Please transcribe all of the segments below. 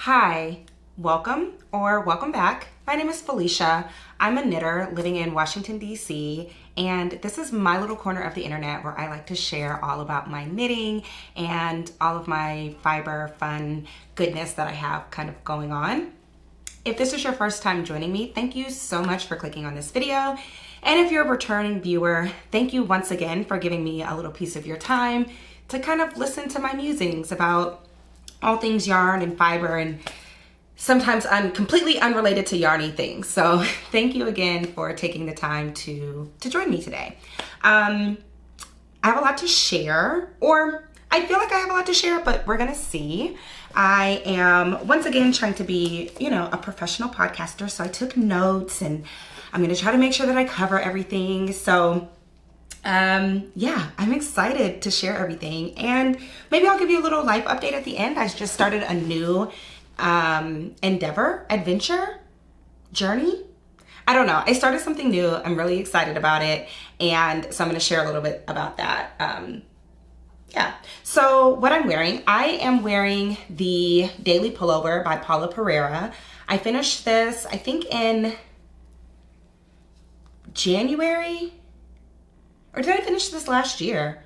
Hi, welcome back. My name is Felicia. I'm a knitter living in Washington, D.C., and this is my little corner of the internet where I like to share all about my knitting and all of my fiber fun goodness that I have kind of going on. If this is your first time joining me, thank you so much for clicking on this video. And if you're a returning viewer, thank you once again for giving me a little piece of your time to kind of listen to my musings about all things yarn and fiber, and sometimes I'm completely unrelated to yarny things. So thank you again for taking the time to join me today. I have a lot to share, or I feel like I have a lot to share, but we're gonna see. I am once again trying to be, a professional podcaster. So I took notes and I'm gonna try to make sure that I cover everything. So yeah, I'm excited to share everything, and maybe I'll give you a little life update at the end. I just started a new adventure, journey. I don't know. I started something new. I'm really excited about it, and so I'm going to share a little bit about that. Yeah. So what I'm wearing, I am wearing the Daily Pullover by Paula Pereira. I finished this, I think, in January. Or did I finish this last year?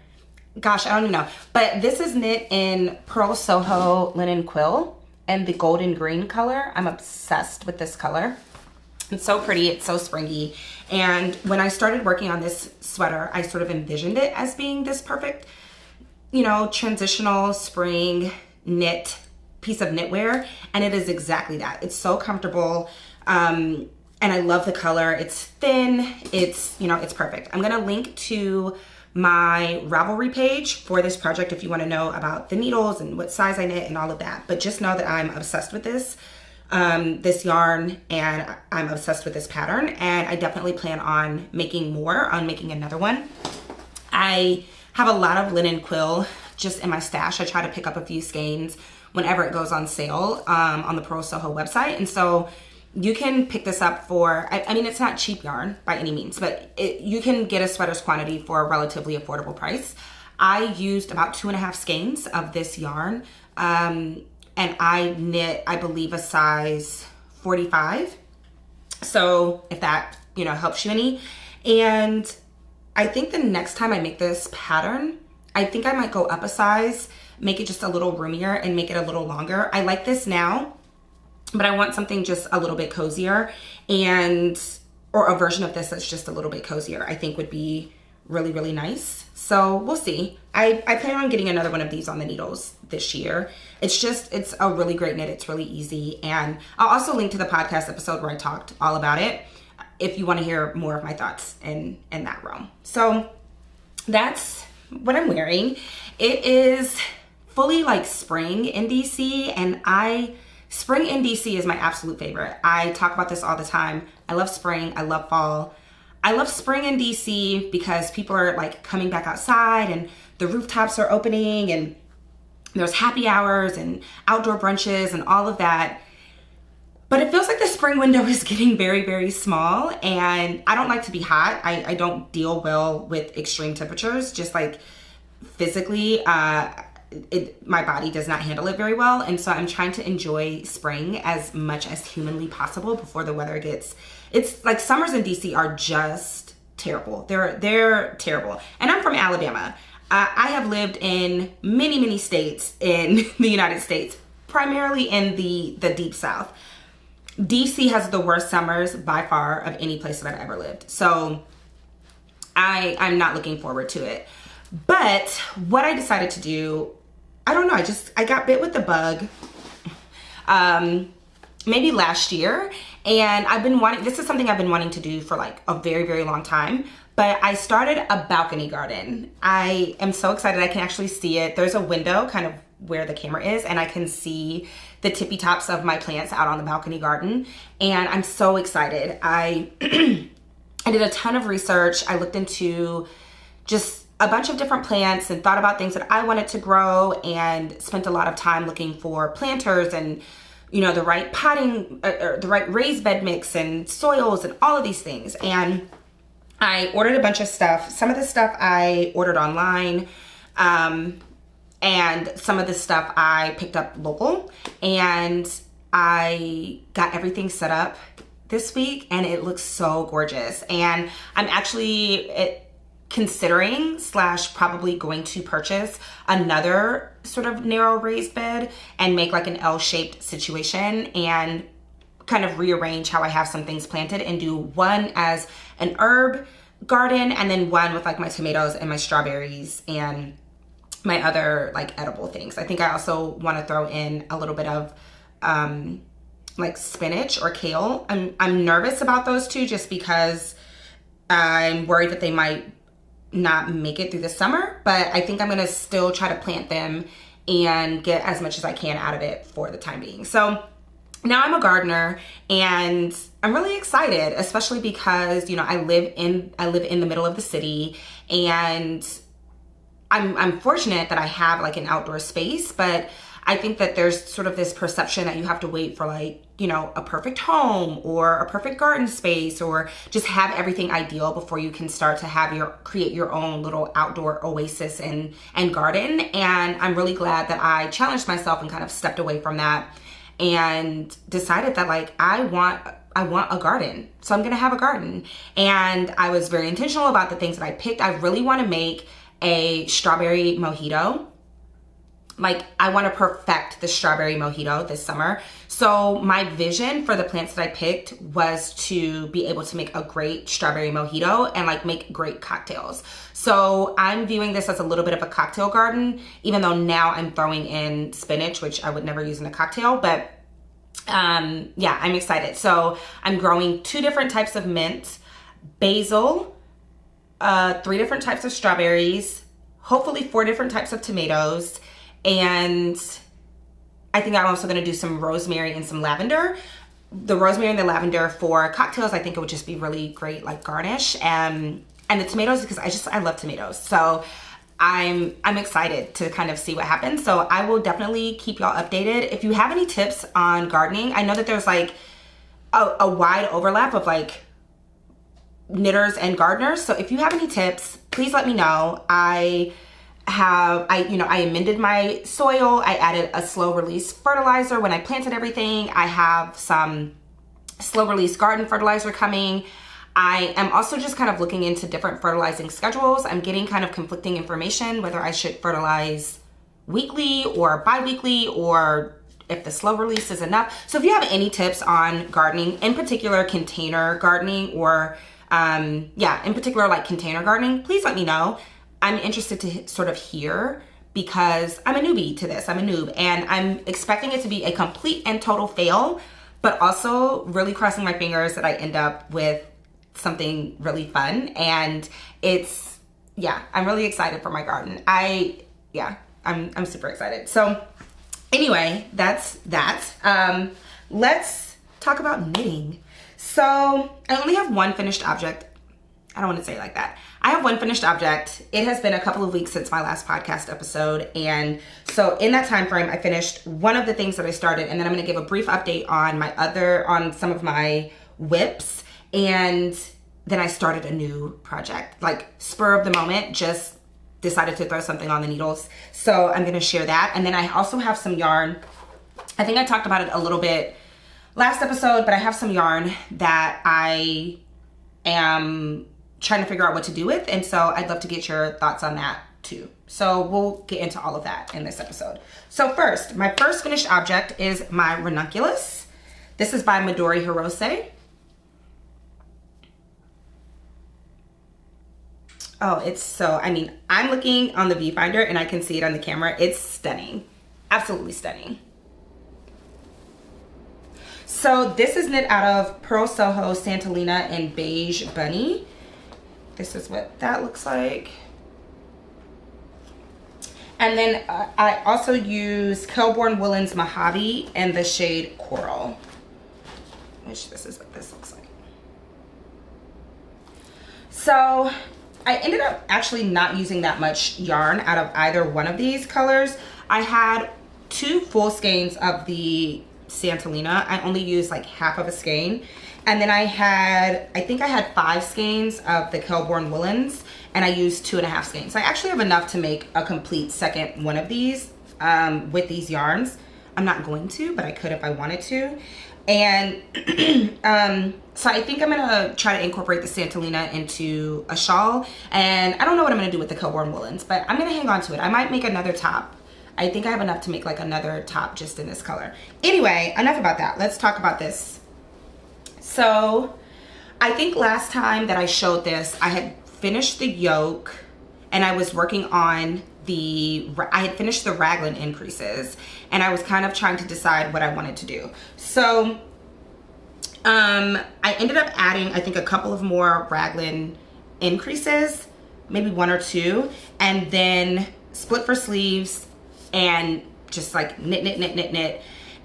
Gosh, I don't even know. But this is knit in Pearl Soho linen quill and the golden green color. I'm obsessed with this color. It's so pretty. It's so springy. And when I started working on this sweater, I sort of envisioned it as being this perfect, transitional spring knit piece of knitwear. And it is exactly that. It's so comfortable. And I love the color. It's thin. It's perfect. I'm going to link to my Ravelry page for this project if you want to know about the needles and what size I knit and all of that. But just know that I'm obsessed with this yarn, and I'm obsessed with this pattern. And I definitely plan on making another one. I have a lot of linen quill just in my stash. I try to pick up a few skeins whenever it goes on sale on the Pearl Soho website. And so you can pick this up for, I mean, it's not cheap yarn by any means, but you can get a sweater's quantity for a relatively affordable price. I used about 2.5 skeins of this yarn, and I knit, I believe, a size 45. So if that, helps you any. And I think the next time I make this pattern, I think I might go up a size, make it just a little roomier and make it a little longer. I like this now, but I want something just a little bit cozier, or a version of this that's just a little bit cozier, I think would be really, really nice. So we'll see. I plan on getting another one of these on the needles this year. It's a really great knit. It's really easy. And I'll also link to the podcast episode where I talked all about it if you want to hear more of my thoughts in that realm. So that's what I'm wearing. It is fully like spring in DC, and spring in DC is my absolute favorite. I talk about this all the time. I love spring. I love fall. I love spring in DC because people are like coming back outside and the rooftops are opening and there's happy hours and outdoor brunches and all of that. But it feels like the spring window is getting very, very small, and I don't like to be hot. I don't deal well with extreme temperatures, just like physically. My body does not handle it very well, and so I'm trying to enjoy spring as much as humanly possible before the weather it's like summers in DC are just terrible. They're terrible. And I'm from Alabama. I have lived in many, many states in the United States, primarily in the deep South. DC has the worst summers by far of any place that I've ever lived. So I'm not looking forward to it. But what I decided to do, I don't know, I got bit with the bug maybe last year, and this is something I've been wanting to do for like a very, very long time, but I started a balcony garden. I am so excited. I can actually see it. There's a window kind of where the camera is, and I can see the tippy tops of my plants out on the balcony garden, and I'm so excited. I did a ton of research. I looked into just a bunch of different plants and thought about things that I wanted to grow, and spent a lot of time looking for planters and the right potting, or the right raised bed mix and soils and all of these things. And I ordered a bunch of stuff. Some of the stuff I ordered online. And some of this stuff I picked up local, and I got everything set up this week and it looks so gorgeous. And I'm actually considering / probably going to purchase another sort of narrow raised bed and make like an L-shaped situation and kind of rearrange how I have some things planted and do one as an herb garden and then one with like my tomatoes and my strawberries and my other like edible things. I think I also want to throw in a little bit of like spinach or kale. I'm nervous about those two just because I'm worried that they might not make it through the summer, but I think I'm gonna still try to plant them and get as much as I can out of it for the time being. So now I'm a gardener and I'm really excited, especially because, you know, I live in the middle of the city, and I'm fortunate that I have like an outdoor space, but I think that there's sort of this perception that you have to wait for like, you know, a perfect home or a perfect garden space or just have everything ideal before you can start to create your own little outdoor oasis and garden. And I'm really glad that I challenged myself and kind of stepped away from that and decided that like I want a garden. So I'm gonna have a garden. And I was very intentional about the things that I picked. I really want to make a strawberry mojito. Like I want to perfect the strawberry mojito this summer. So my vision for the plants that I picked was to be able to make a great strawberry mojito and like make great cocktails. So I'm viewing this as a little bit of a cocktail garden, even though now I'm throwing in spinach, which I would never use in a cocktail, but yeah, I'm excited. So I'm growing 2 different types of mint, basil, 3 different types of strawberries, hopefully 4 different types of tomatoes, and I think I'm also going to do some rosemary and some lavender. The rosemary and the lavender for cocktails, I think it would just be really great like garnish, and the tomatoes because I love tomatoes. So I'm excited to kind of see what happens. So I will definitely keep y'all updated. If you have any tips on gardening, I know that there's like a wide overlap of like knitters and gardeners. So if you have any tips, please let me know. I amended my soil. I added a slow release fertilizer when I planted everything. I have some slow release garden fertilizer coming. I am also just kind of looking into different fertilizing schedules. I'm getting kind of conflicting information whether I should fertilize weekly or bi-weekly or if the slow release is enough. So if you have any tips on gardening, in particular container gardening or in particular like container gardening, please let me know. I'm interested to sort of hear because I'm a newbie to this. I'm a noob and I'm expecting it to be a complete and total fail, but also really crossing my fingers that I end up with something really fun. And I'm really excited for my garden. I'm super excited. So anyway, that's that. Let's talk about knitting. So I only have one finished object. I don't want to say it like that. I have one finished object. It has been a couple of weeks since my last podcast episode. And so in that time frame, I finished one of the things that I started, and then I'm going to give a brief update on some of my whips. And then I started a new project, like spur of the moment, just decided to throw something on the needles. So I'm going to share that. And then I also have some yarn. I think I talked about it a little bit last episode, but I have some yarn that I am trying to figure out what to do with. And so I'd love to get your thoughts on that too. So we'll get into all of that in this episode. So first, my first finished object is my Ranunculus. This is by Midori Hirose. Oh, I'm looking on the viewfinder and I can see it on the camera. It's stunning. Absolutely stunning. So this is knit out of Pearl Soho, Santalina, and Beige Bunny. This is what that looks like. And then I also use Kelborn Woolens Mojave and the shade Coral, which this is what this looks like. So I ended up actually not using that much yarn out of either one of these colors. I had 2 full skeins of the Santalina. I only used like half of a skein. And then I think I had 5 skeins of the Kelborn woolens, and I used 2.5 skeins. So I actually have enough to make a complete second one of these with these yarns. I'm not going to, but I could if I wanted to. And so I think I'm gonna try to incorporate the Santolina into a shawl. And I don't know what I'm gonna do with the Kelborn woolens, but I'm gonna hang on to it. I might make another top. I think I have enough to make like another top just in this color. Anyway, enough about that. Let's talk about this. So I think last time that I showed this, I had finished the yoke and I was working on I had finished the raglan increases, and I was kind of trying to decide what I wanted to do. So I ended up adding, I think, a couple of more raglan increases, maybe 1 or 2, and then split for sleeves and just like knit,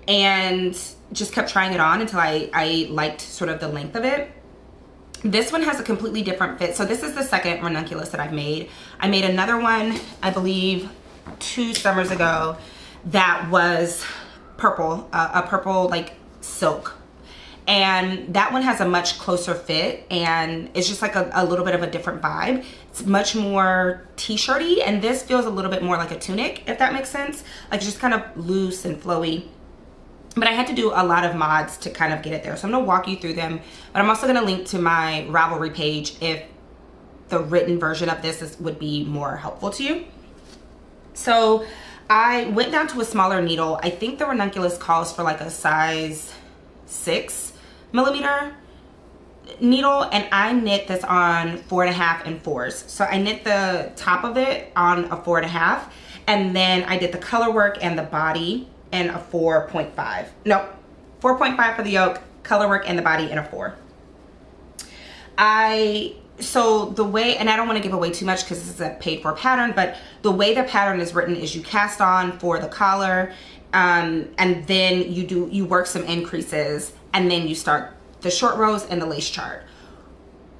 and just kept trying it on until I liked sort of the length of it. This one has a completely different fit. So this is the second ranunculus that I've made. I made another one, I believe, 2 summers ago that was purple, a purple like silk. And that one has a much closer fit, and it's just like a little bit of a different vibe. It's much more t-shirty, and this feels a little bit more like a tunic, if that makes sense. Like just kind of loose and flowy. But I had to do a lot of mods to kind of get it there. So I'm gonna walk you through them, but I'm also gonna link to my Ravelry page if the written version of this would be more helpful to you. So I went down to a smaller needle. I think the ranunculus calls for like a size 6mm needle, and I knit this on 4.5 and 4s. So I knit the top of it on a 4.5, and then I did the color work and the body in a 4.5. No, 4.5 for the yoke, color work and the body in a 4. So the way, and I don't want to give away too much because this is a paid for pattern, but the way the pattern is written is you cast on for the collar, and then you work some increases, and then you start the short rows and the lace chart.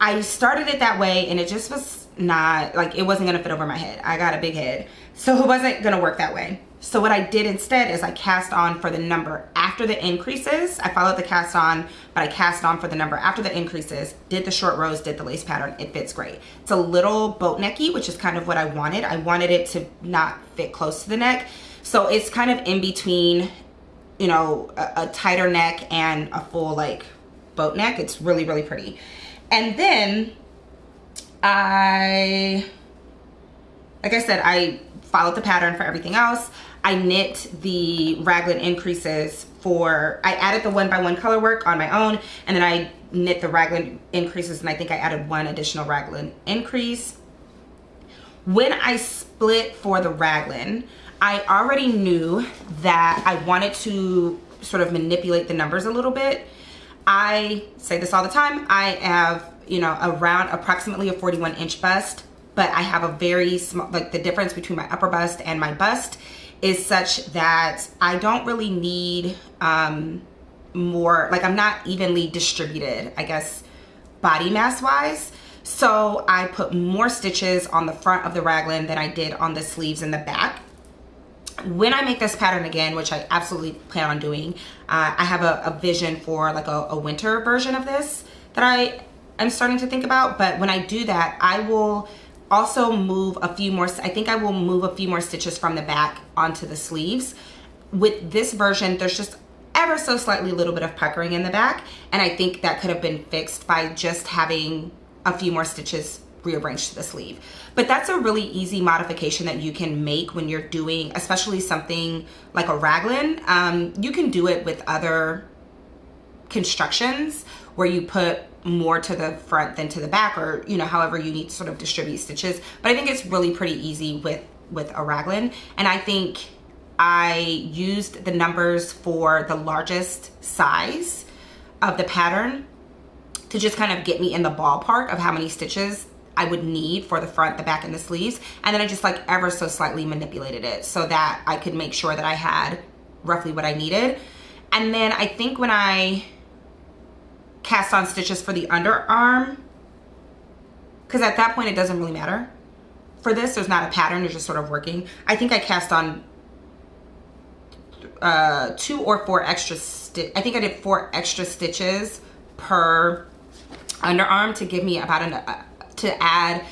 I started it that way, and it just was not, like, it wasn't gonna fit over my head. I got a big head, so it wasn't gonna work that way. So what I did instead is I cast on for the number after the increases. I followed the cast on, but I cast on for the number after the increases, did the short rows, did the lace pattern. It fits great. It's a little boat necky, which is kind of what I wanted. I wanted it to not fit close to the neck. So it's kind of in between, you know, a tighter neck and a full like boat neck. It's really, really pretty. And then like I said, I followed the pattern for everything else. I knit the raglan increases I added the 1x1 color work on my own, and then I knit the raglan increases, and I think I added 1 additional raglan increase. When I split for the raglan, I already knew that I wanted to sort of manipulate the numbers a little bit. I say this all the time. I have, you know, around approximately a 41-inch bust, but I have a very small, like the difference between my upper bust and my bust is such that I don't really need more, like I'm not evenly distributed, I guess, body mass wise. So I put more stitches on the front of the raglan than I did on the sleeves and the back. When I make this pattern again, which I absolutely plan on doing, I have a vision for like a winter version of this that I'm starting to think about. But when I do that, I will also move a few more, I think I will move a few more stitches from the back onto the sleeves. With this version, there's just ever so slightly a little bit of puckering in the back, and I think that could have been fixed by just having a few more stitches rearranged to the sleeve. But that's a really easy modification that you can make when you're doing, especially something like a raglan. You can do it with other constructions where you put more to the front than to the back, or, you know, however you need to sort of distribute stitches. But I think it's really pretty easy with a raglan. And I think I used the numbers for the largest size of the pattern to just kind of get me in the ballpark of how many stitches I would need for the front, the back, and the sleeves. And then I just like ever so slightly manipulated it so that I could make sure that I had roughly what I needed. And then I think when I cast on stitches for the underarm, because at that point it doesn't really matter. For this, there's not a pattern, you're just sort of working. I think I cast on 2 or 4 extra I think I did 4 extra stitches per underarm to give me about to add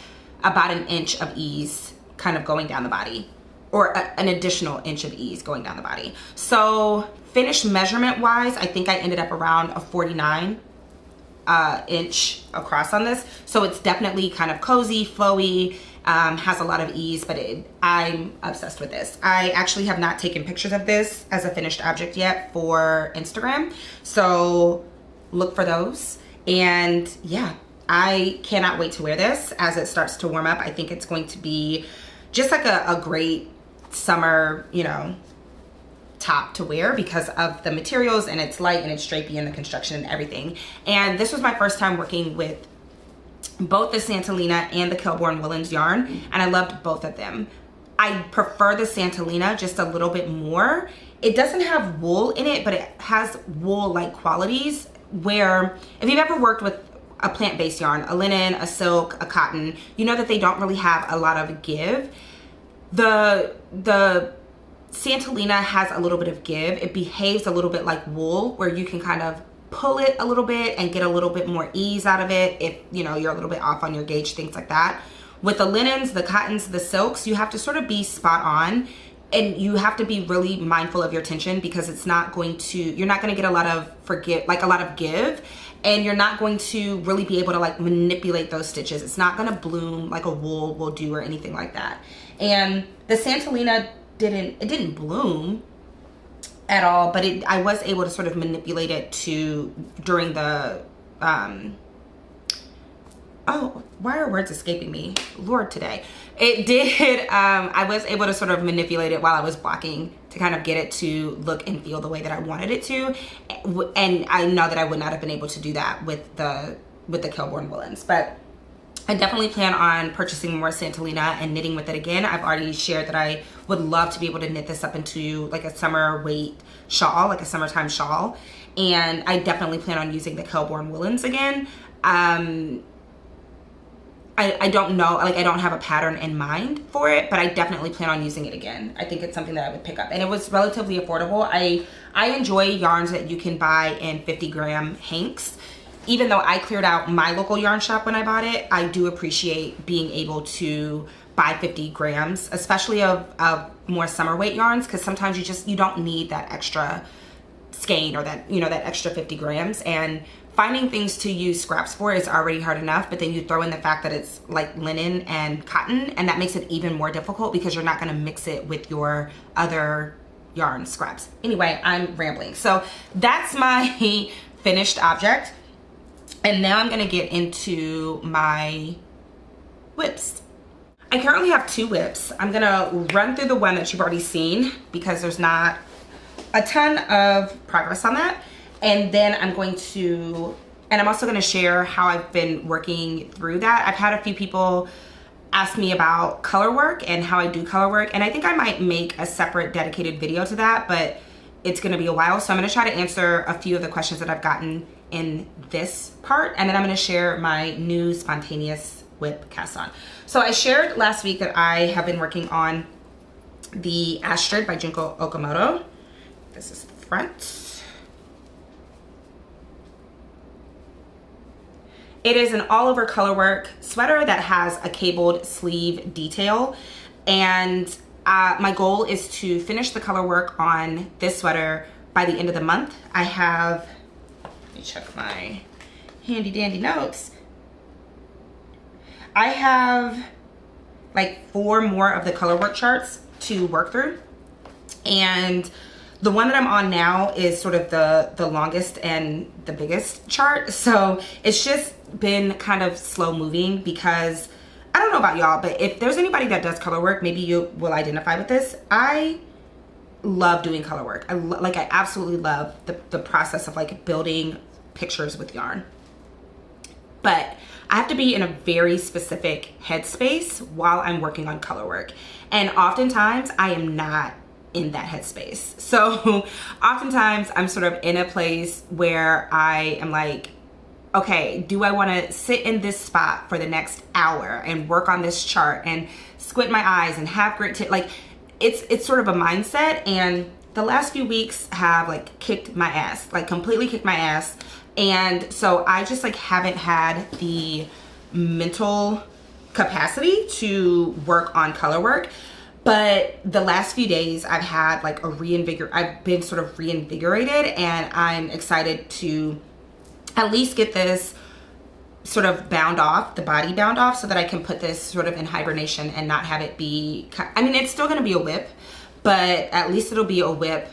about an inch of ease kind of going down the body, or an additional inch of ease going down the body. So finished measurement wise, I think I ended up around a 49 inch across on this. So it's definitely kind of cozy, flowy, has a lot of ease, but I'm obsessed with this. I actually have not taken pictures of this as a finished object yet for Instagram, so look for those. And yeah, I cannot wait to wear this as it starts to warm up. I think it's going to be just like a great summer, you know, top to wear because of the materials, and it's light and it's drapey and the construction and everything. And this was my first time working with both the Santolina and the Kilbourne Woolens yarn, and I loved both of them. I prefer the Santolina just a little bit more. It doesn't have wool in it, but it has wool-like qualities, where if you've ever worked with a plant-based yarn, a linen, a silk, a cotton, you know that they don't really have a lot of give. The Santolina has a little bit of give. It behaves a little bit like wool, where you can kind of pull it a little bit and get a little bit more ease out of it if, you know, you're a little bit off on your gauge, things like that. With the linens, the cottons, the silks, you have to sort of be spot on, and you have to be really mindful of your tension, because it's not going to, you're not going to get a lot of give, and you're not going to really be able to like manipulate those stitches. It's not going to bloom like a wool will do or anything like that. And the Santolina didn't bloom at all, but I was able to sort of manipulate it during the oh, why are words escaping me, Lord, today. It did, I was able to sort of manipulate it while I was blocking to kind of get it to look and feel the way that I wanted it to. And I know that I would not have been able to do that with the Kilbourne Woolens, but I definitely plan on purchasing more Santolina and knitting with it again. I've already shared that I would love to be able to knit this up into like a summer weight shawl, like a summertime shawl. And I definitely plan on using the Kilbourne Woolens again. I don't know, like I don't have a pattern in mind for it, but I definitely plan on using it again. I think it's something that I would pick up, and it was relatively affordable. I enjoy yarns that you can buy in 50-gram hanks. Even though I cleared out my local yarn shop when I bought it, I do appreciate being able to buy 50 grams, especially of more summer weight yarns, because sometimes you don't need that extra skein or that, you know, that extra 50 grams. And finding things to use scraps for is already hard enough, but then you throw in the fact that it's like linen and cotton, and that makes it even more difficult because you're not going to mix it with your other yarn scraps. Anyway, I'm rambling. So that's my finished object. And now I'm gonna get into my whips. I currently have 2 whips. I'm gonna run through the one that you've already seen because there's not a ton of progress on that. And then I'm also gonna share how I've been working through that. I've had a few people ask me about color work and how I do color work. And I think I might make a separate dedicated video to that, but it's gonna be a while. So I'm gonna try to answer a few of the questions that I've gotten in this part, and then I'm going to share my new spontaneous whip cast on. So I shared last week that I have been working on the Astrid by Junko Okamoto. This is the front. It is an all over colorwork sweater that has a cabled sleeve detail, and my goal is to finish the color work on this sweater by the end of the month. I have, let me check my handy dandy notes. I have like 4 more of the color work charts to work through, and the one that I'm on now is sort of the longest and the biggest chart. So it's just been kind of slow moving because I don't know about y'all, but if there's anybody that does color work, maybe you will identify with this. I love doing color work. I absolutely love the process of like building pictures with yarn. But I have to be in a very specific headspace while I'm working on color work. And oftentimes I am not in that headspace. So oftentimes I'm sort of in a place where I am like, okay, do I want to sit in this spot for the next hour and work on this chart and squint my eyes and have grit like it's sort of a mindset. And the last few weeks have like kicked my ass, like completely kicked my ass. And so I just like haven't had the mental capacity to work on color work. But the last few days I've had like I've been sort of reinvigorated, and I'm excited to at least get this sort of bound off, the body bound off, so that I can put this sort of in hibernation and not have it be, I mean, it's still gonna be a whip, but at least it'll be a whip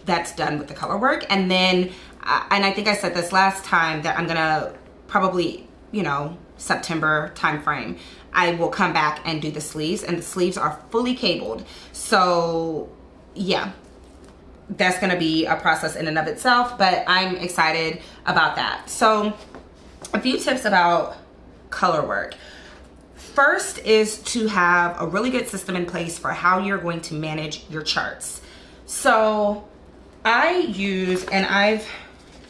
that's done with the color work. And then, and I think I said this last time, that I'm gonna probably, you know, September timeframe, I will come back and do the sleeves, and the sleeves are fully cabled. So yeah, that's gonna be a process in and of itself, but I'm excited about that. So a few tips about color work. First is to have a really good system in place for how you're going to manage your charts. So I use, and I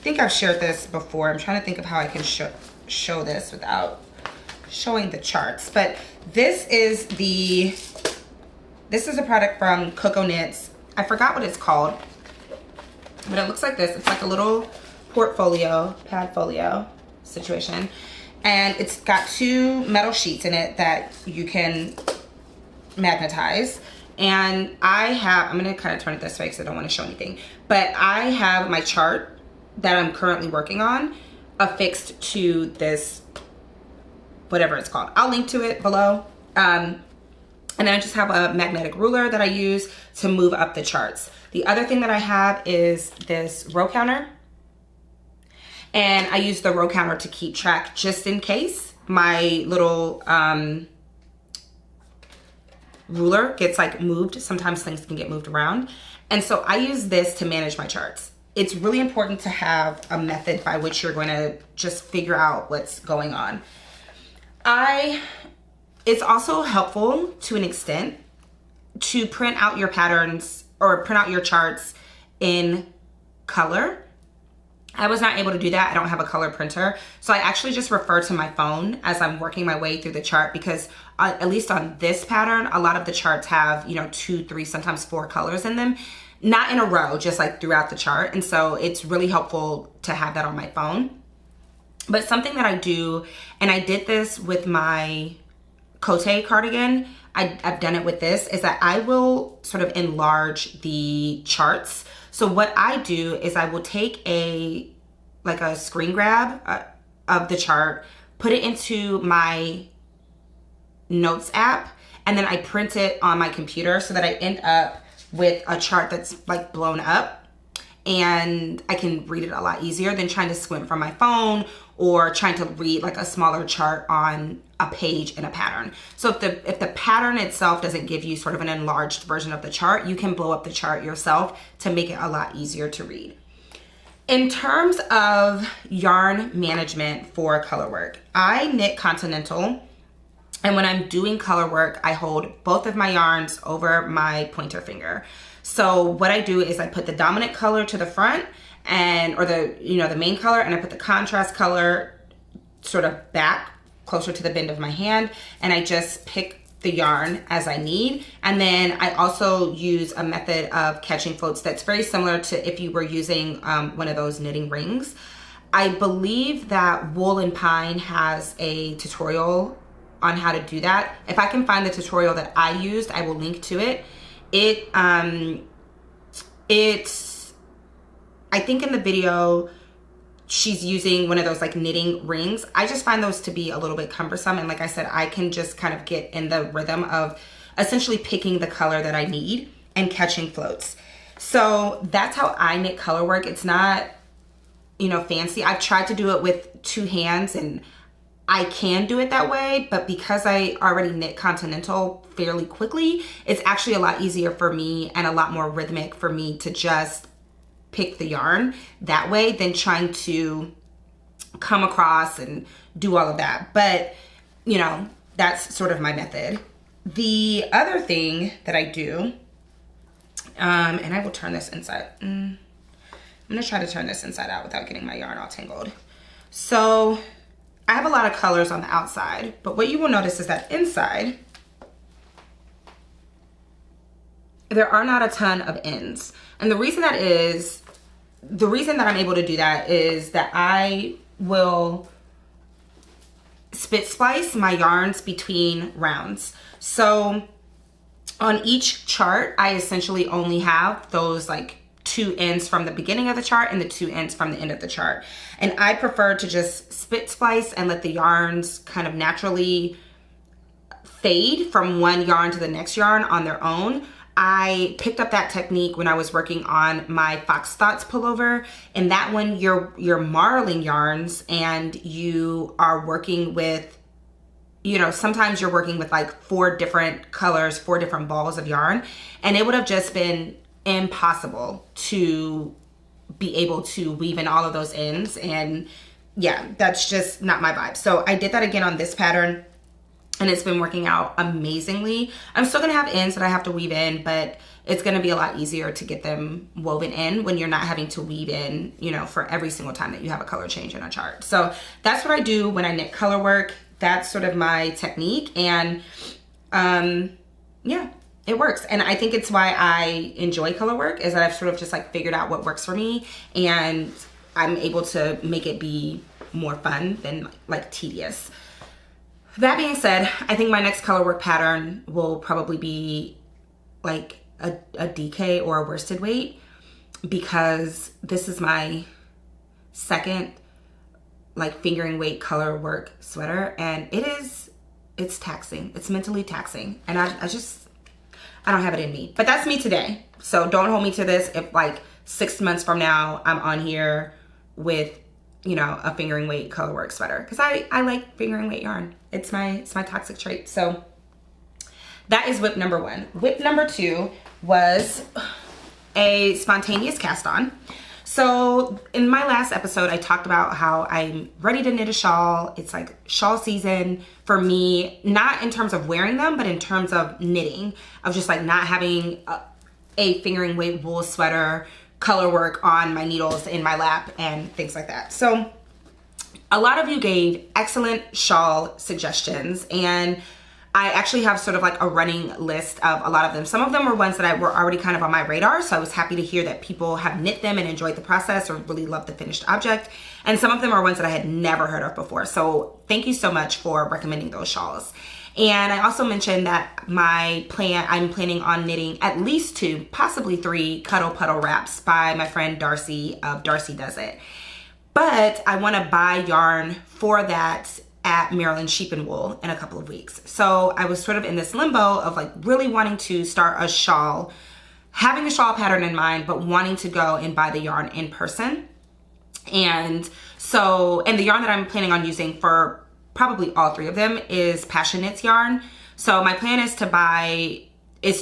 think I've shared this before. I'm trying to think of how I can show this without showing the charts. But this is a product from Coco Knits. I forgot what it's called, but it looks like this. It's like a little portfolio, pad folio situation. And it's got 2 metal sheets in it that you can magnetize. And I'm gonna kind of turn it this way because I don't want to show anything. But I have my chart that I'm currently working on affixed to this, whatever it's called. I'll link to it below. And then I just have a magnetic ruler that I use to move up the charts. The other thing that I have is this row counter. And I use the row counter to keep track just in case my little ruler gets like moved. Sometimes things can get moved around. And so I use this to manage my charts. It's really important to have a method by which you're going to just figure out what's going on. It's also helpful to an extent to print out your patterns or print out your charts in color. I was not able to do that. I don't have a color printer. So I actually just refer to my phone as I'm working my way through the chart, because at least on this pattern, a lot of the charts have, you know, 2, 3, sometimes 4 colors in them. Not in a row, just like throughout the chart. And so it's really helpful to have that on my phone. But something that I do, and I did this with my cote cardigan, I've done it with this, is that I will sort of enlarge the charts. So what I do is I will take a screen grab of the chart, put it into my notes app, and then I print it on my computer so that I end up with a chart that's like blown up, and I can read it a lot easier than trying to squint from my phone or trying to read like a smaller chart on a page in a pattern. So if the pattern itself doesn't give you sort of an enlarged version of the chart, you can blow up the chart yourself to make it a lot easier to read. In terms of yarn management for color work, I knit continental, and when I'm doing color work, I hold both of my yarns over my pointer finger. So what I do is I put the dominant color to the front, or the main color, and I put the contrast color sort of back closer to the bend of my hand, and I just pick the yarn as I need. And then I also use a method of catching floats that's very similar to if you were using one of those knitting rings. I believe that Wool and Pine has a tutorial on how to do that. If I can find the tutorial that I used, I will link to it. I think in the video, she's using one of those like knitting rings. I just find those to be a little bit cumbersome. And like I said, I can just kind of get in the rhythm of essentially picking the color that I need and catching floats. So that's how I knit color work. It's not, fancy. I've tried to do it with 2 hands, and I can do it that way, but because I already knit continental fairly quickly, it's actually a lot easier for me and a lot more rhythmic for me to just pick the yarn that way than trying to come across and do all of that. But, that's sort of my method. The other thing that I do, and I will turn this inside. I'm gonna try to turn this inside out without getting my yarn all tangled. So I have a lot of colors on the outside, but what you will notice is that inside, there are not a ton of ends. And the reason that is the reason that I'm able to do that is that I will spit splice my yarns between rounds. So on each chart, I essentially only have those like 2 ends from the beginning of the chart and the 2 ends from the end of the chart. And I prefer to just spit splice and let the yarns kind of naturally fade from one yarn to the next yarn on their own. I picked up that technique when I was working on my Fox Thoughts pullover. And that one, you're marling yarns and you are working with, you know, sometimes you're working with like 4 different colors, 4 different balls of yarn. And it would have just been impossible to be able to weave in all of those ends. And yeah, that's just not my vibe. So I did that again on this pattern and it's been working out amazingly. I'm still gonna have ends that I have to weave in, but it's gonna be a lot easier to get them woven in when you're not having to weave in, you know, for every single time that you have a color change in a chart. So that's what I do when I knit color work. That's sort of my technique. And yeah, it works. And I think it's why I enjoy color work, is that I've sort of just like figured out what works for me and I'm able to make it be more fun than like tedious. That being said, I think my next color work pattern will probably be like a DK or a worsted weight, because this is my second like fingering weight color work sweater and it's taxing. It's mentally taxing. And I don't have it in me. But that's me today. So don't hold me to this if like 6 months from now I'm on here with, you know, a fingering weight color work sweater, because I like fingering weight yarn. It's my toxic trait. So that is whip number 1. Whip number 2 was a spontaneous cast on. So in my last episode, I talked about how I'm ready to knit a shawl. It's like shawl season for me, not in terms of wearing them, but in terms of knitting, of just like not having a fingering weight wool sweater color work on my needles in my lap and things like that. So a lot of you gave excellent shawl suggestions, and I actually have sort of like a running list of a lot of them. Some of them were ones that were already kind of on my radar, so I was happy to hear that people have knit them and enjoyed the process or really loved the finished object. And some of them are ones that I had never heard of before. So thank you so much for recommending those shawls. And I also mentioned that I'm planning on knitting at least 2, possibly 3 Cuddle Puddle wraps by my friend Darcy of Darcy Does It. But I want to buy yarn for that at Maryland Sheep and Wool in a couple of weeks. So I was sort of in this limbo of like really wanting to start a shawl, having a shawl pattern in mind, but wanting to go and buy the yarn in person. And the yarn that I'm planning on using for probably all 3 of them is Passion Knits yarn. So my plan is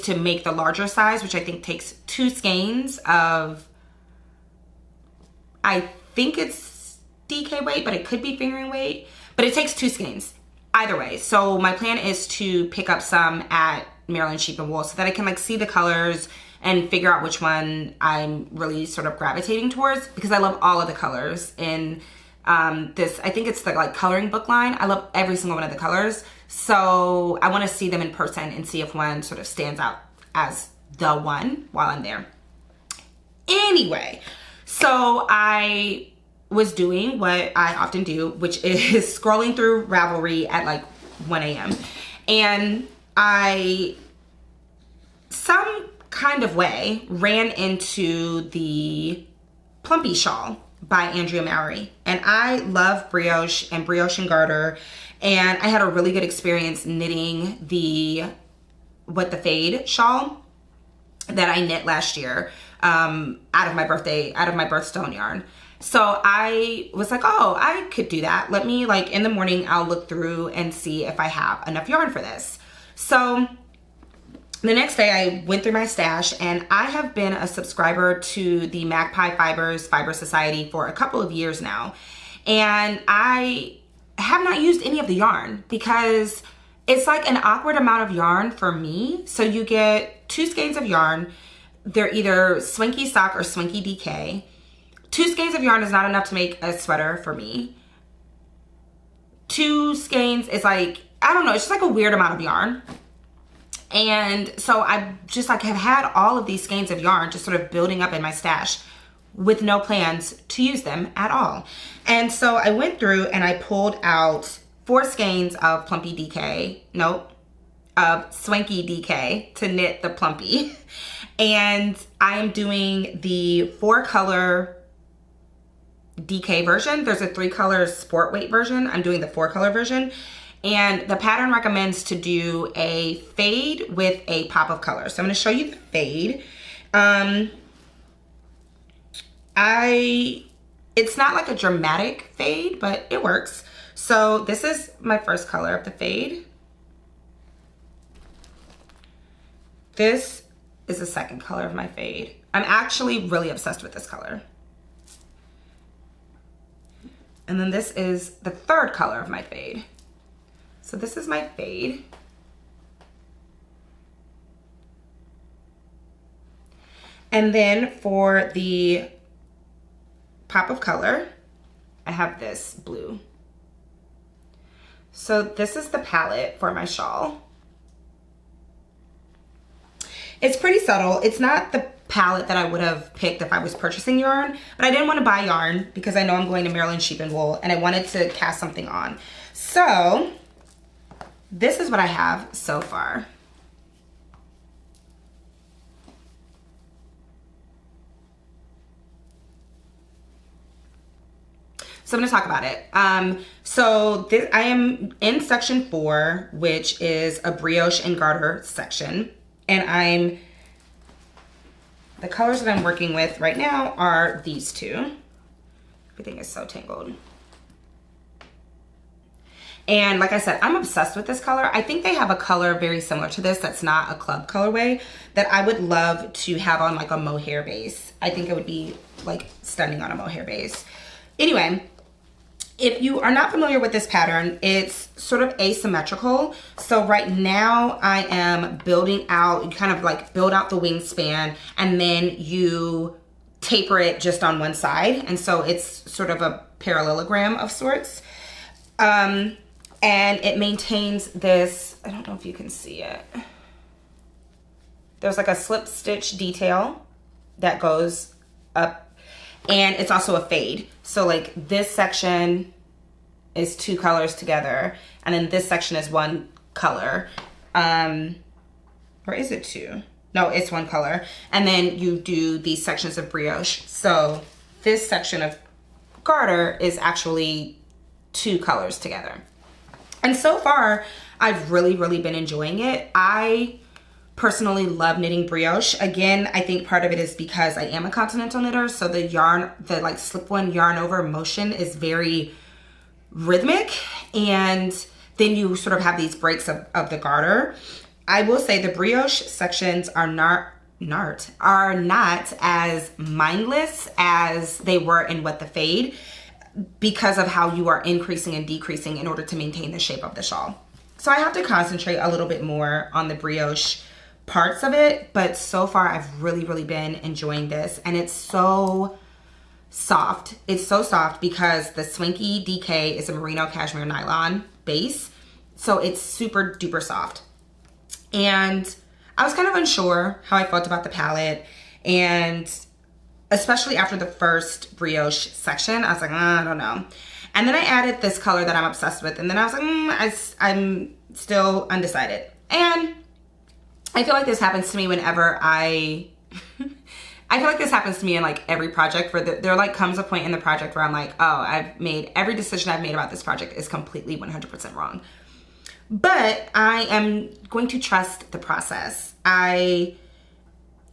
to make the larger size, which I think takes 2 skeins of, I think it's DK weight, but it could be fingering weight, but it takes 2 skeins either way. So my plan is to pick up some at Maryland Sheep and Wool so that I can like see the colors and figure out which one I'm really sort of gravitating towards, because I love all of the colors in this. I think it's the like coloring book line. I love every single one of the colors. So I want to see them in person and see if one sort of stands out as the one while I'm there. Anyway, so I was doing what I often do, which is scrolling through Ravelry at like 1 a.m. And I, some kind of way, ran into the Plumpy shawl by Andrea Mowry. And I love brioche and garter. And I had a really good experience knitting the What the Fade shawl that I knit last year out of my birthstone yarn. So I was like, oh, I could do that. Let me, like, in the morning, I'll look through and see if I have enough yarn for this. So the next day I went through my stash, and I have been a subscriber to the Magpie Fibers Fiber Society for a couple of years now. And I have not used any of the yarn because it's like an awkward amount of yarn for me. So you get 2 skeins of yarn. They're either Swanky Sock or Swanky DK. 2 skeins of yarn is not enough to make a sweater for me. 2 skeins is like, I don't know, it's just like a weird amount of yarn. And so I just like have had all of these skeins of yarn just sort of building up in my stash with no plans to use them at all. And so I went through and I pulled out 4 skeins of plumpy DK, of swanky DK to knit the plumpy. And I am doing the 4 color DK version. There's a 3 color sport weight version. I'm doing the 4 color version. And the pattern recommends to do a fade with a pop of color. So I'm going to show you the fade. It's not like a dramatic fade, but it works. So this is my first color of the fade. This is the second color of my fade. I'm actually really obsessed with this color. And then this is the third color of my fade. So this is my fade. And then for the pop of color, I have this blue. So this is the palette for my shawl. It's pretty subtle. It's not the palette that I would have picked if I was purchasing yarn, but I didn't want to buy yarn because I know I'm going to Maryland Sheep and Wool and I wanted to cast something on. So this is what I have so far. So I'm gonna talk about it. I am in section 4, which is a brioche and garter section. And the colors that I'm working with right now are these 2. Everything is so tangled. And like I said, I'm obsessed with this color. I think they have a color very similar to this that's not a club colorway that I would love to have on like a mohair base. I think it would be like stunning on a mohair base. Anyway, if you are not familiar with this pattern, it's sort of asymmetrical. So right now I am building out, you kind of like build out the wingspan and then you taper it just on one side. And so it's sort of a parallelogram of sorts. And it maintains this, I don't know if you can see it. There's like a slip stitch detail that goes up. And it's also a fade. So like this section is 2 colors together. And then this section is 1 color. Or is it 2? No, it's 1 color. And then you do these sections of brioche. So this section of garter is actually 2 colors together. And so far, I've really, really been enjoying it. I personally love knitting brioche. Again, I think part of it is because I am a continental knitter, so the yarn, the like slip one yarn over motion is very rhythmic, and then you sort of have these breaks of the garter. I will say the brioche sections are not as mindless as they were in What the Fade because of how you are increasing and decreasing in order to maintain the shape of the shawl. So I have to concentrate a little bit more on the brioche parts of it, but so far I've really, really been enjoying this, and it's so soft. It's so soft because the Swanky DK is a merino cashmere nylon base, so it's super duper soft. And I was kind of unsure how I felt about the palette, and especially after the first brioche section, I was like, I don't know. And then I added this color that I'm obsessed with, and then I was like, I'm still undecided. And I feel like this happens to me whenever I feel like this happens to me in like every project where there like comes a point in the project where I'm like, oh, every decision I've made about this project is completely 100% wrong. But I am going to trust the process.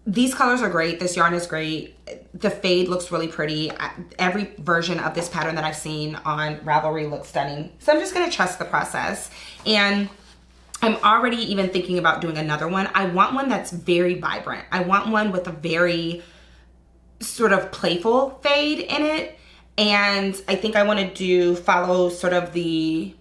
These colors are great. This yarn is great. The fade looks really pretty. Every version of this pattern that I've seen on Ravelry looks stunning. So I'm just gonna trust the process. And I'm already even thinking about doing another one. I want one that's very vibrant. I want one with a very sort of playful fade in it. And I think I want to follow sort of the,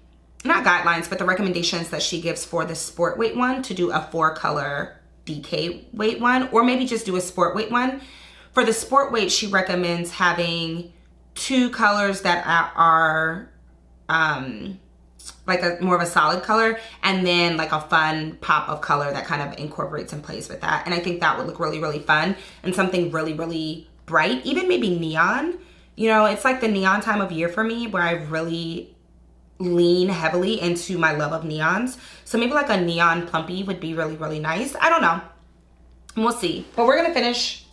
not guidelines, but the recommendations that she gives for the sport weight one, to do a 4 color DK weight one, or maybe just do a sport weight one. For the sport weight, she recommends having 2 colors that are like a more of a solid color, and then like a fun pop of color that kind of incorporates and plays with that. And I think that would look really, really fun and something really, really bright, even maybe neon. You know, it's like the neon time of year for me where I really lean heavily into my love of neons. So maybe like a neon plumpy would be really, really nice. I don't know. We'll see. But we're gonna finish,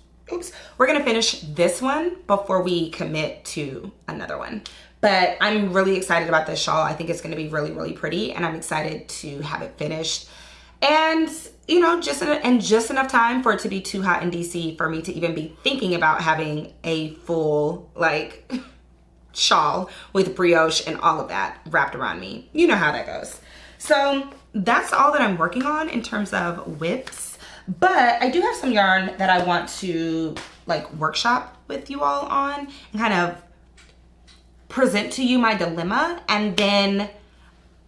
we're gonna finish this one before we commit to another one. But I'm really excited about this shawl. I think it's gonna be really, really pretty, and I'm excited to have it finished. And, you know, just enough time for it to be too hot in DC for me to even be thinking about having a full, like, shawl with brioche and all of that wrapped around me. You know how that goes. So that's all that I'm working on in terms of whips. But I do have some yarn that I want to, like, workshop with you all on and kind of present to you my dilemma, and then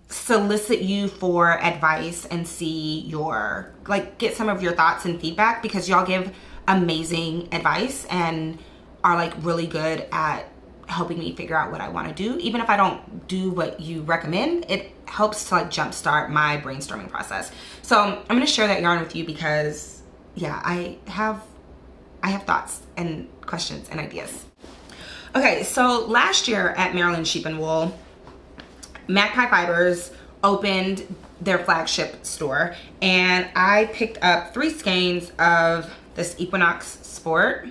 solicit you for advice and see your, like, get some of your thoughts and feedback, because y'all give amazing advice and are like really good at helping me figure out what I want to do. Even if I don't do what you recommend, it helps to like jumpstart my brainstorming process. So I'm going to share that yarn with you because yeah, I have thoughts and questions and ideas. Okay, so last year at Maryland Sheep and Wool, Magpie Fibers opened their flagship store, and I picked up 3 skeins of this Equinox Sport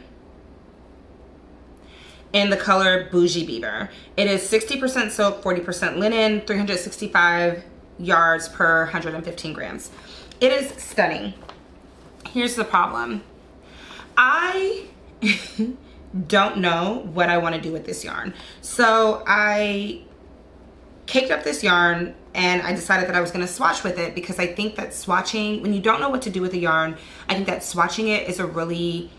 in the color Bougie Beaver. It is 60% silk, 40% linen, 365 yards per 115 grams. It is stunning. Here's the problem. I don't know what I want to do with this yarn. So I caked up this yarn and I decided that I was going to swatch with it, because I think that swatching, when you don't know what to do with a yarn, I think that swatching it is a really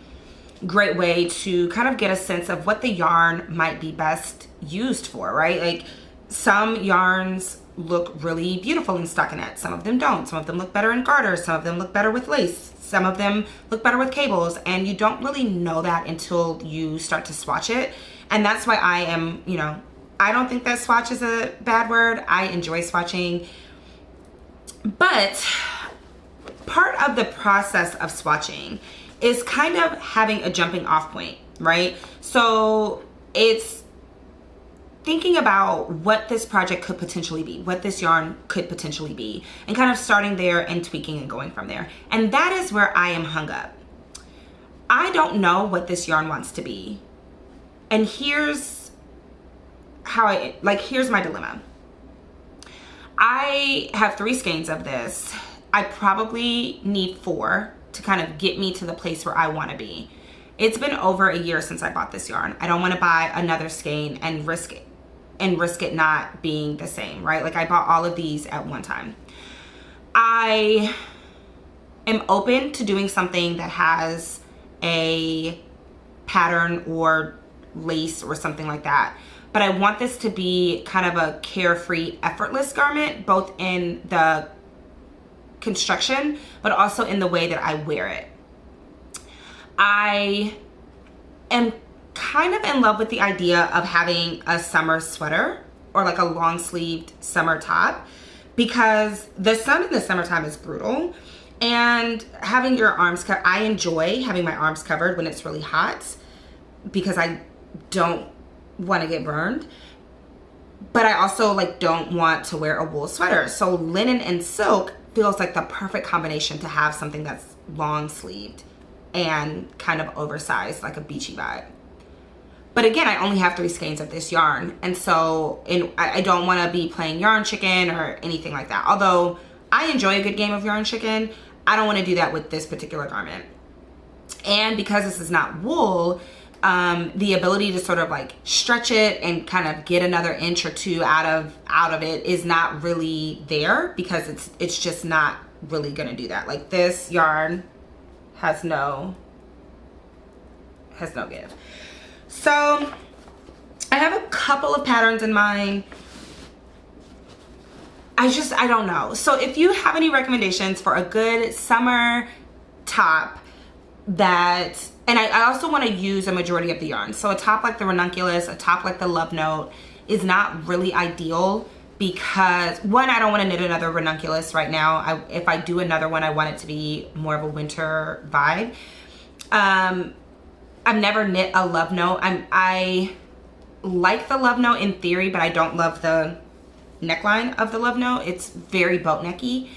great way to kind of get a sense of what the yarn might be best used for, right? Like, some yarns look really beautiful in stockinette, some of them don't. Some of them look better in garters, some of them look better with lace, some of them look better with cables, and you don't really know that until you start to swatch it. And that's why I am, you know, I don't think that swatch is a bad word. I enjoy swatching. But part of the process of swatching is kind of having a jumping off point, right? So it's thinking about what this project could potentially be, what this yarn could potentially be, and kind of starting there and tweaking and going from there. And that is where I am hung up. I don't know what this yarn wants to be. And here's how here's my dilemma. I have 3 skeins of this. I probably need 4 to kind of get me to the place where I want to be. It's been over a year since I bought this yarn. I don't want to buy another skein and risk it not being the same, right? Like, I bought all of these at one time. I am open to doing something that has a pattern or lace or something like that. But I want this to be kind of a carefree, effortless garment, both in the construction, but also in the way that I wear it. I am kind of in love with the idea of having a summer sweater or like a long sleeved summer top, because the sun in the summertime is brutal, and having your arms covered, I enjoy having my arms covered when it's really hot because I don't want to get burned, but I also like don't want to wear a wool sweater. So linen and silk feels like the perfect combination to have something that's long sleeved and kind of oversized, like a beachy vibe. But again, I only have 3 skeins of this yarn, and so I don't want to be playing yarn chicken or anything like that. Although I enjoy a good game of yarn chicken, I don't want to do that with this particular garment. And because this is not wool, the ability to sort of like stretch it and kind of get another inch or 2 out of it is not really there, because it's just not really gonna do that. Like, this yarn has no give. So I have a couple of patterns in mind. I don't know. So if you have any recommendations for a good summer top that, and I also want to use a majority of the yarn. So a top like the Ranunculus, a top like the Love Note is not really ideal because, one, I don't want to knit another Ranunculus right now. If I do another one, I want it to be more of a winter vibe. I've never knit a love note. I like the love note in theory, but I don't love the neckline of the love note. It's very boat necky,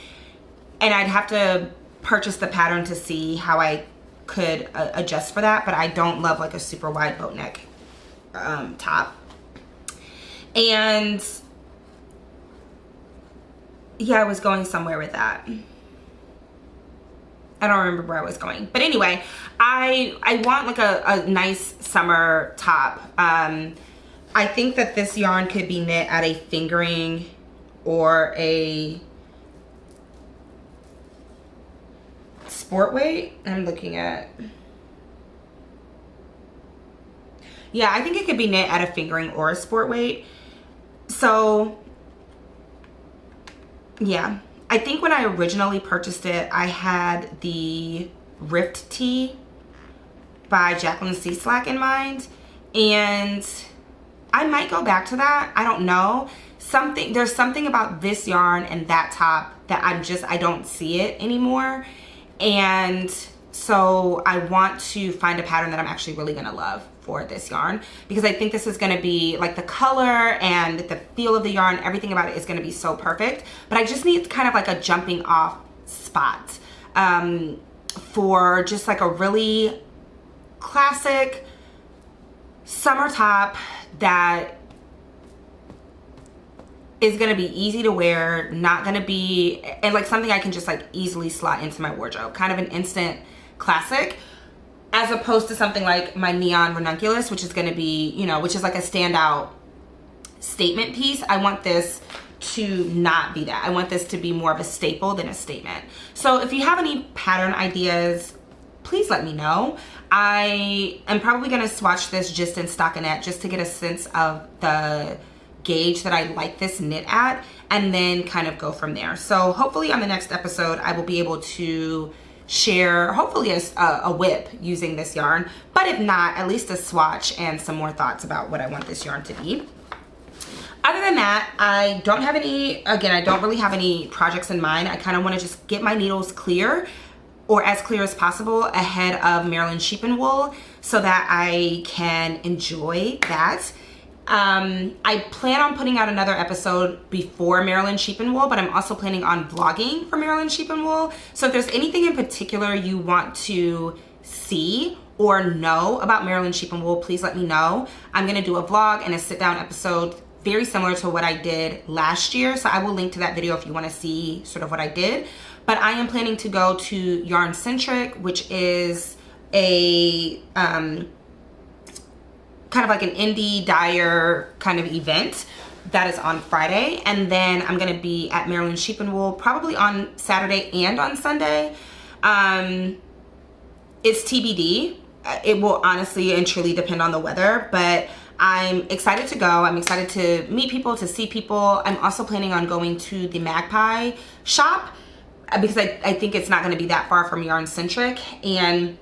and I'd have to purchase the pattern to see how I could adjust for that, but I don't love like a super wide boat neck top. And yeah, I was going somewhere with that. I don't remember where I was going, but anyway, I want like a nice summer top. I think that this yarn could be knit at a fingering or a sport weight. I'm looking at, yeah, I think it could be knit at a fingering or a sport weight. So yeah, I think when I originally purchased it, I had the Rift Tee by Jacqueline Cieslak in mind, and I might go back to that. I don't know. There's something about this yarn and that top that I don't see it anymore. And so I want to find a pattern that I'm actually really gonna love for this yarn, because I think this is gonna be like the color and the feel of the yarn, everything about it is gonna be so perfect. But I just need kind of like a jumping off spot for just like a really classic summer top that is gonna be easy to wear, not gonna be, and like something I can just like easily slot into my wardrobe, kind of an instant classic, as opposed to something like my neon ranunculus, which is gonna be, you know, which is like a standout statement piece. I want this to not be that. I want this to be more of a staple than a statement. So if you have any pattern ideas, please let me know. I am probably gonna swatch this just in stockinette just to get a sense of the gauge that I like this knit at, and then kind of go from there. So hopefully on the next episode I will be able to share hopefully a whip using this yarn, but if not, at least a swatch and some more thoughts about what I want this yarn to be. Other than that, I don't have any, again, I don't really have any projects in mind. I kind of want to just get my needles clear, or as clear as possible, ahead of Maryland Sheep and Wool, so that I can enjoy that. I plan on putting out another episode before Maryland Sheep and Wool, but I'm also planning on vlogging for Maryland Sheep and Wool. So if there's anything in particular you want to see or know about Maryland Sheep and Wool, please let me know. I'm gonna do a vlog and a sit down episode very similar to what I did last year. So I will link to that video if you wanna see sort of what I did. But I am planning to go to Yarn Centric, which is a, kind of like an indie dyer kind of event that is on Friday. And then I'm gonna be at Maryland Sheep and Wool probably on Saturday and on Sunday. It's TBD. It will honestly and truly depend on the weather, but I'm excited to go. I'm excited to meet people, to see people. I'm also planning on going to the Magpie shop because I think it's not gonna be that far from Yarn Centric, and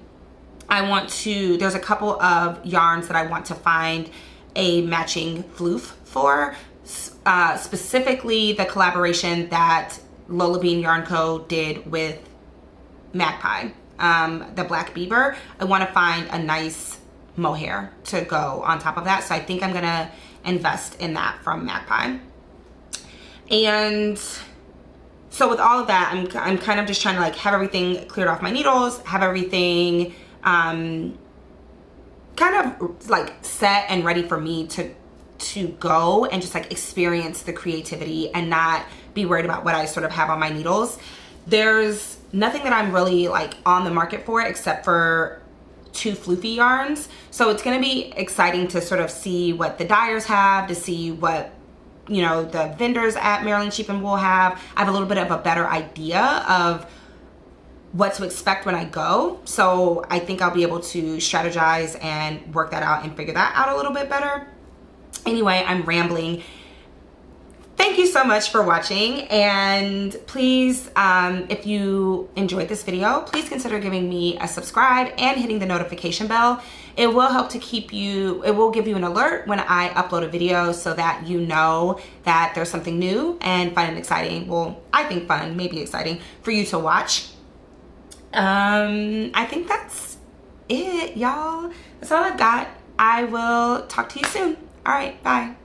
I want to, there's a couple of yarns that I want to find a matching floof for, specifically the collaboration that Lola Bean Yarn Co. did with Magpie, the Black Beaver. I want to find a nice mohair to go on top of that, so I think I'm gonna invest in that from Magpie. And so with all of that, I'm kind of just trying to like have everything cleared off my needles, have everything kind of like set and ready for me to go and just like experience the creativity and not be worried about what I sort of have on my needles. There's nothing that I'm really like on the market for except for 2 floofy yarns. So it's gonna be exciting to sort of see what the dyers have, to see what, you know, the vendors at Maryland Sheep and Wool have. I have a little bit of a better idea of what to expect when I go. So I think I'll be able to strategize and work that out and figure that out a little bit better. Anyway, I'm rambling. Thank you so much for watching, and please, if you enjoyed this video, please consider giving me a subscribe and hitting the notification bell. It will help to keep you, it will give you an alert when I upload a video so that you know that there's something new and fun and exciting. Well, I think fun, maybe exciting for you to watch. I think that's it, y'all. That's all I've got. I will talk to you soon. All right, bye.